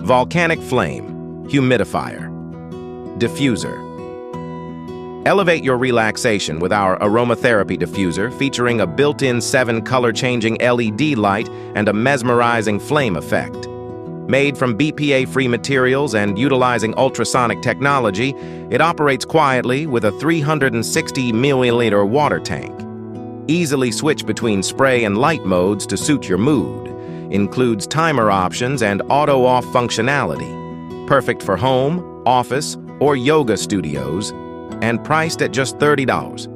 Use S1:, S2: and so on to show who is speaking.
S1: Volcanic Flame, Humidifier. Diffuser. Elevate your relaxation with our Aromatherapy diffuser featuring a built-in 7 color-changing LED light and a mesmerizing flame effect. Made from BPA-free materials and utilizing ultrasonic technology, it operates quietly with a 360 milliliter water tank. Easily switch between spray and light modes to suit your mood. Includes timer options and auto-off functionality. Perfect for home, office, or yoga studios, and priced at just $30.